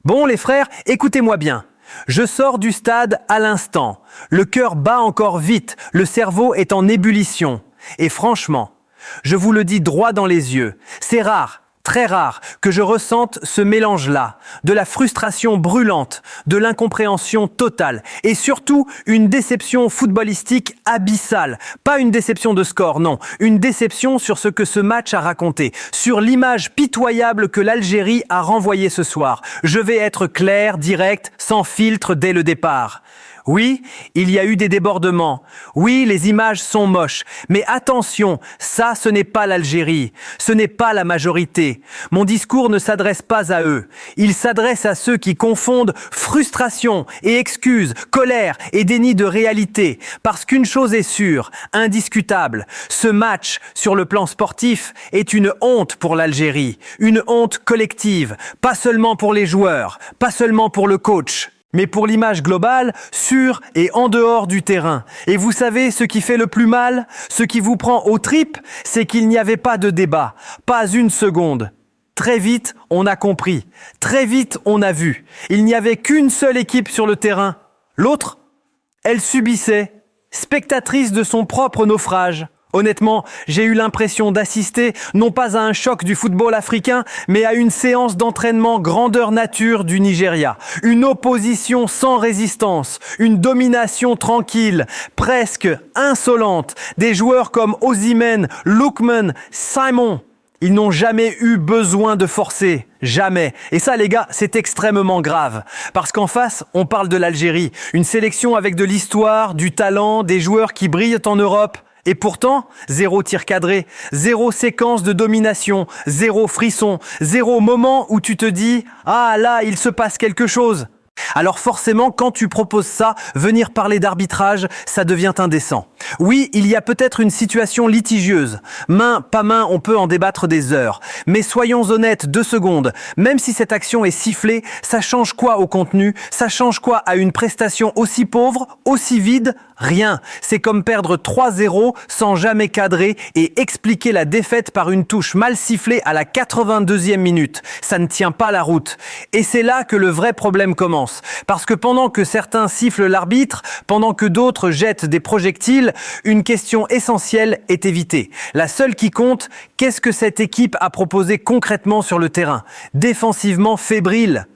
Bon les frères, écoutez-moi bien. Je sors du stade à l'instant. Le cœur bat encore vite, le cerveau est en ébullition. Et franchement, je vous le dis droit dans les yeux, c'est rare, très rare, que je ressente ce mélange-là, de la frustration brûlante, de l'incompréhension totale, et surtout une déception footballistique abyssale. Pas une déception de score, non, une déception sur ce que ce match a raconté, sur l'image pitoyable que l'Algérie a renvoyée ce soir. Je vais être clair, direct, sans filtre dès le départ. Oui, il y a eu des débordements. Oui, les images sont moches. Mais attention, ça, ce n'est pas l'Algérie. Ce n'est pas la majorité. Mon discours ne s'adresse pas à eux. Il s'adresse à ceux qui confondent frustration et excuses, colère et déni de réalité. Parce qu'une chose est sûre, indiscutable, ce match, sur le plan sportif, est une honte pour l'Algérie. Une honte collective. Pas seulement pour les joueurs, pas seulement pour le coach, mais pour l'image globale, sur et en dehors du terrain. Et vous savez ce qui fait le plus mal, ce qui vous prend aux tripes, c'est qu'il n'y avait pas de débat, pas une seconde. Très vite, on a compris. Très vite, on a vu. Il n'y avait qu'une seule équipe sur le terrain. L'autre, elle subissait, spectatrice de son propre naufrage. Honnêtement, j'ai eu l'impression d'assister non pas à un choc du football africain, mais à une séance d'entraînement grandeur nature du Nigeria. Une opposition sans résistance, une domination tranquille, presque insolente. Des joueurs comme Osimhen, Lookman, Simon. Ils n'ont jamais eu besoin de forcer. Jamais. Et ça, les gars, c'est extrêmement grave. Parce qu'en face, on parle de l'Algérie. Une sélection avec de l'histoire, du talent, des joueurs qui brillent en Europe. Et pourtant, zéro tir cadré, zéro séquence de domination, zéro frisson, zéro moment où tu te dis « Ah là, il se passe quelque chose ». Alors forcément, quand tu proposes ça, venir parler d'arbitrage, ça devient indécent. Oui, il y a peut-être une situation litigieuse. Main, pas main, on peut en débattre des heures. Mais soyons honnêtes 2 secondes. Même si cette action est sifflée, ça change quoi au contenu? Ça change quoi à une prestation aussi pauvre, aussi vide? Rien. C'est comme perdre 3-0 sans jamais cadrer et expliquer la défaite par une touche mal sifflée à la 82e minute. Ça ne tient pas la route. Et c'est là que le vrai problème commence. Parce que pendant que certains sifflent l'arbitre, pendant que d'autres jettent des projectiles, une question essentielle est évitée. La seule qui compte, qu'est-ce que cette équipe a proposé concrètement sur le terrain? Défensivement fébrile,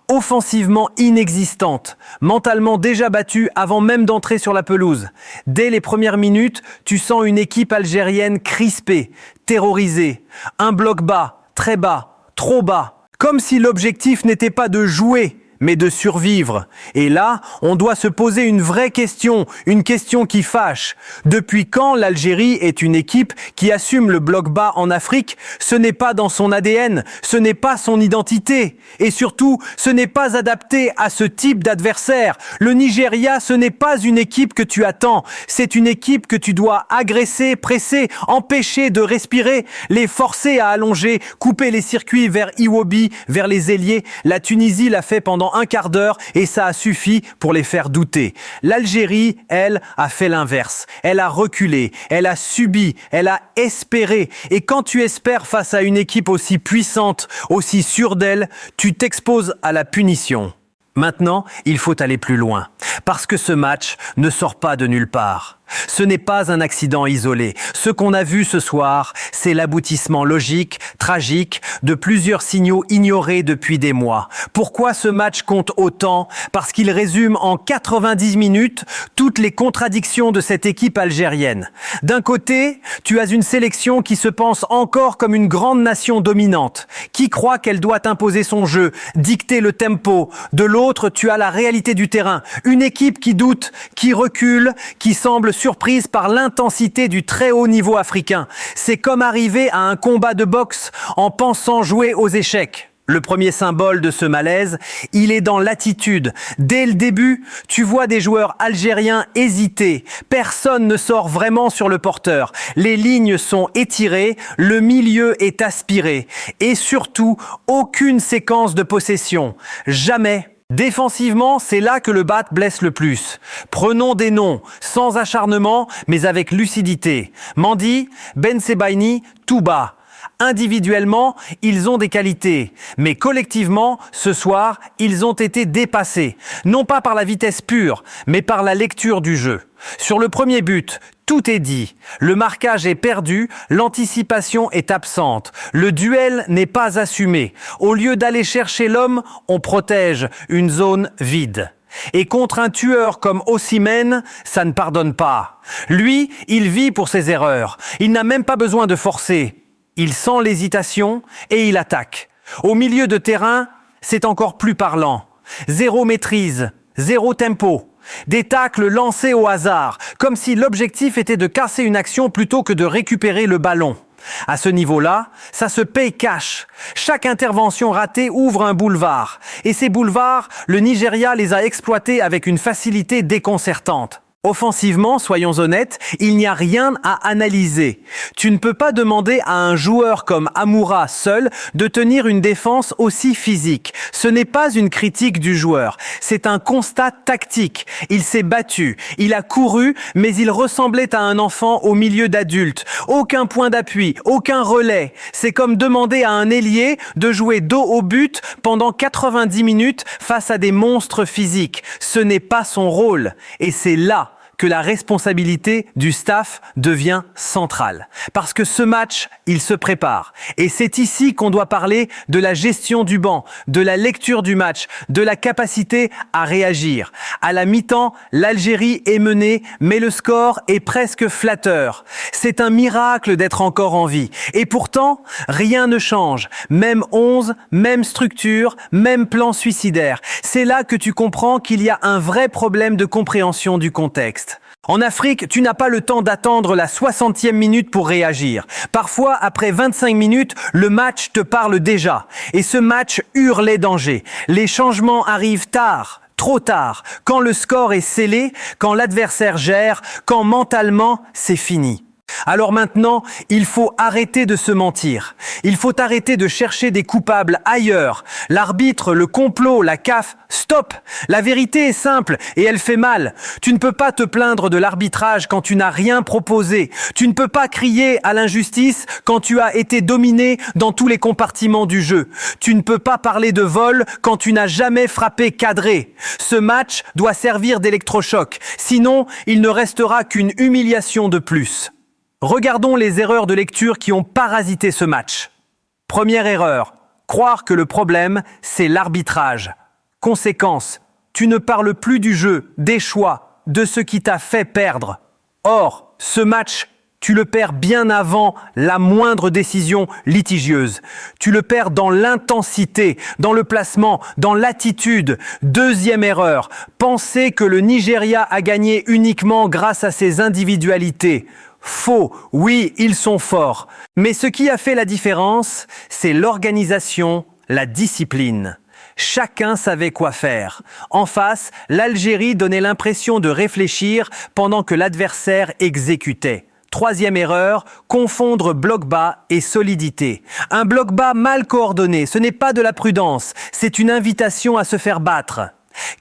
offensivement inexistante, mentalement déjà battue avant même d'entrer sur la pelouse. Dès les premières minutes, tu sens une équipe algérienne crispée, terrorisée. Un bloc bas, très bas, trop bas. Comme si l'objectif n'était pas de jouer, mais de survivre. Et là, on doit se poser une vraie question, une question qui fâche. Depuis quand l'Algérie est une équipe qui assume le bloc bas en Afrique? Ce n'est pas dans son ADN, ce n'est pas son identité. Et surtout, ce n'est pas adapté à ce type d'adversaire. Le Nigeria, ce n'est pas une équipe que tu attends. C'est une équipe que tu dois agresser, presser, empêcher de respirer, les forcer à allonger, couper les circuits vers Iwobi, vers les ailiers. La Tunisie l'a fait pendant un quart d'heure et ça a suffi pour les faire douter. L'Algérie, elle, a fait l'inverse. Elle a reculé, elle a subi, elle a espéré. Et quand tu espères face à une équipe aussi puissante, aussi sûre d'elle, tu t'exposes à la punition. Maintenant, il faut aller plus loin. Parce que ce match ne sort pas de nulle part. Ce n'est pas un accident isolé. Ce qu'on a vu ce soir, c'est l'aboutissement logique, tragique, de plusieurs signaux ignorés depuis des mois. Pourquoi ce match compte autant? Parce qu'il résume en 90 minutes toutes les contradictions de cette équipe algérienne. D'un côté, tu as une sélection qui se pense encore comme une grande nation dominante, qui croit qu'elle doit imposer son jeu, dicter le tempo. De l'autre, tu as la réalité du terrain. Une équipe qui doute, qui recule, qui semble surprise par l'intensité du très haut niveau africain. C'est comme arriver à un combat de boxe en pensant jouer aux échecs. Le premier symbole de ce malaise, il est dans l'attitude. Dès le début, tu vois des joueurs algériens hésiter. Personne ne sort vraiment sur le porteur. Les lignes sont étirées, le milieu est aspiré. Et surtout, aucune séquence de possession. Jamais. Défensivement, c'est là que le bat blesse le plus. Prenons des noms, sans acharnement, mais avec lucidité. Mandi, Ben Sebaini, Touba. Individuellement, ils ont des qualités, mais collectivement, ce soir, ils ont été dépassés, non pas par la vitesse pure, mais par la lecture du jeu. Sur le premier but, tout est dit. Le marquage est perdu, l'anticipation est absente, le duel n'est pas assumé. Au lieu d'aller chercher l'homme, on protège une zone vide. Et contre un tueur comme Osimhen, ça ne pardonne pas. Lui, il vit pour ses erreurs. Il n'a même pas besoin de forcer. Il sent l'hésitation et il attaque. Au milieu de terrain, c'est encore plus parlant. Zéro maîtrise, zéro tempo. Des tacles lancés au hasard, comme si l'objectif était de casser une action plutôt que de récupérer le ballon. À ce niveau-là, ça se paye cash. Chaque intervention ratée ouvre un boulevard. Et ces boulevards, le Nigeria les a exploités avec une facilité déconcertante. Offensivement, soyons honnêtes, il n'y a rien à analyser. Tu ne peux pas demander à un joueur comme Amoura seul de tenir une défense aussi physique. Ce n'est pas une critique du joueur, c'est un constat tactique. Il s'est battu, il a couru, mais il ressemblait à un enfant au milieu d'adultes. Aucun point d'appui, aucun relais. C'est comme demander à un ailier de jouer dos au but pendant 90 minutes face à des monstres physiques. Ce n'est pas son rôle, et c'est là que la responsabilité du staff devient centrale. Parce que ce match, il se prépare. Et c'est ici qu'on doit parler de la gestion du banc, de la lecture du match, de la capacité à réagir. À la mi-temps, l'Algérie est menée, mais le score est presque flatteur. C'est un miracle d'être encore en vie. Et pourtant, rien ne change. Même 11, même structure, même plan suicidaire. C'est là que tu comprends qu'il y a un vrai problème de compréhension du contexte. En Afrique, tu n'as pas le temps d'attendre la 60e minute pour réagir. Parfois, après 25 minutes, le match te parle déjà. Et ce match hurle les dangers. Les changements arrivent tard. Trop tard, quand le score est scellé, quand l'adversaire gère, quand mentalement c'est fini. Alors maintenant, il faut arrêter de se mentir. Il faut arrêter de chercher des coupables ailleurs. L'arbitre, le complot, la CAF, stop! La vérité est simple et elle fait mal. Tu ne peux pas te plaindre de l'arbitrage quand tu n'as rien proposé. Tu ne peux pas crier à l'injustice quand tu as été dominé dans tous les compartiments du jeu. Tu ne peux pas parler de vol quand tu n'as jamais frappé cadré. Ce match doit servir d'électrochoc. Sinon, il ne restera qu'une humiliation de plus. Regardons les erreurs de lecture qui ont parasité ce match. Première erreur, croire que le problème, c'est l'arbitrage. Conséquence, tu ne parles plus du jeu, des choix, de ce qui t'a fait perdre. Or, ce match, tu le perds bien avant la moindre décision litigieuse. Tu le perds dans l'intensité, dans le placement, dans l'attitude. Deuxième erreur, penser que le Nigeria a gagné uniquement grâce à ses individualités. Faux, oui, ils sont forts. Mais ce qui a fait la différence, c'est l'organisation, la discipline. Chacun savait quoi faire. En face, l'Algérie donnait l'impression de réfléchir pendant que l'adversaire exécutait. Troisième erreur, confondre bloc bas et solidité. Un bloc bas mal coordonné, ce n'est pas de la prudence, c'est une invitation à se faire battre.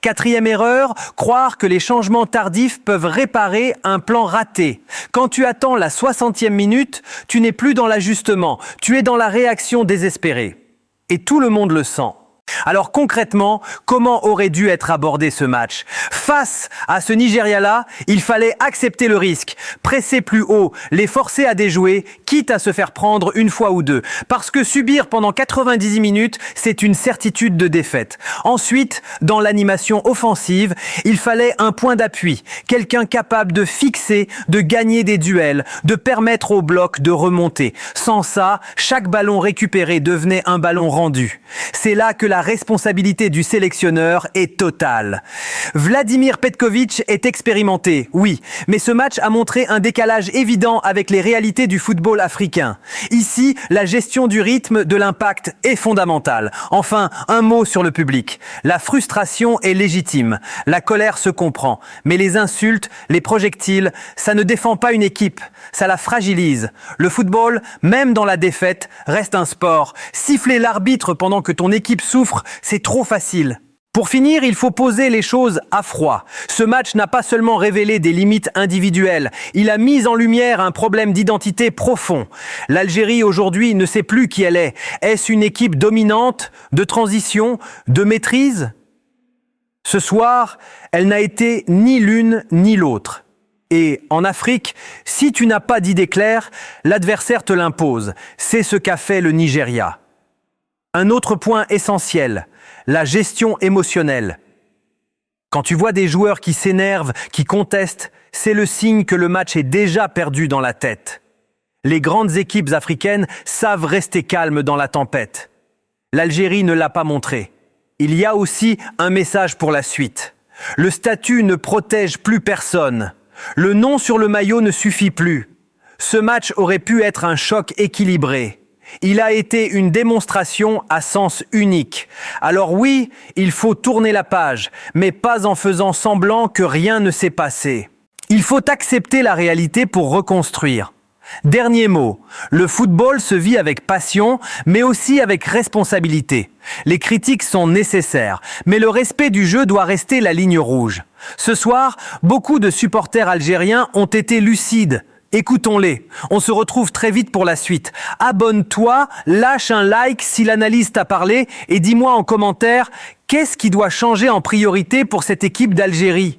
Quatrième erreur, croire que les changements tardifs peuvent réparer un plan raté. Quand tu attends la 60e minute, tu n'es plus dans l'ajustement, tu es dans la réaction désespérée. Et tout le monde le sent. Alors concrètement, comment aurait dû être abordé ce match? Face à ce Nigeria-là, il fallait accepter le risque, presser plus haut, les forcer à déjouer, quitte à se faire prendre une fois ou deux. Parce que subir pendant 90 minutes, c'est une certitude de défaite. Ensuite, dans l'animation offensive, il fallait un point d'appui, quelqu'un capable de fixer, de gagner des duels, de permettre au bloc de remonter. Sans ça, chaque ballon récupéré devenait un ballon rendu. C'est là que la responsabilité du sélectionneur est totale. Vladimir Petković est expérimenté, oui, mais ce match a montré un décalage évident avec les réalités du football africain. Ici, la gestion du rythme, de l'impact est fondamentale. Enfin, un mot sur le public. La frustration est légitime, la colère se comprend, mais les insultes, les projectiles, ça ne défend pas une équipe, ça la fragilise. Le football, même dans la défaite, reste un sport. Siffler l'arbitre pendant que ton équipe souffre, c'est trop facile. Pour finir, il faut poser les choses à froid. Ce match n'a pas seulement révélé des limites individuelles, il a mis en lumière un problème d'identité profond. L'Algérie aujourd'hui ne sait plus qui elle est. Est-ce une équipe dominante, de transition, de maîtrise ? Ce soir, elle n'a été ni l'une ni l'autre. Et en Afrique, si tu n'as pas d'idée claire, l'adversaire te l'impose. C'est ce qu'a fait le Nigeria. Un autre point essentiel, la gestion émotionnelle. Quand tu vois des joueurs qui s'énervent, qui contestent, c'est le signe que le match est déjà perdu dans la tête. Les grandes équipes africaines savent rester calmes dans la tempête. L'Algérie ne l'a pas montré. Il y a aussi un message pour la suite. Le statut ne protège plus personne. Le nom sur le maillot ne suffit plus. Ce match aurait pu être un choc équilibré. Il a été une démonstration à sens unique. Alors oui, il faut tourner la page, mais pas en faisant semblant que rien ne s'est passé. Il faut accepter la réalité pour reconstruire. Dernier mot, le football se vit avec passion, mais aussi avec responsabilité. Les critiques sont nécessaires, mais le respect du jeu doit rester la ligne rouge. Ce soir, beaucoup de supporters algériens ont été lucides. Écoutons-les. On se retrouve très vite pour la suite. Abonne-toi, lâche un like si l'analyse t'a parlé et dis-moi en commentaire qu'est-ce qui doit changer en priorité pour cette équipe d'Algérie.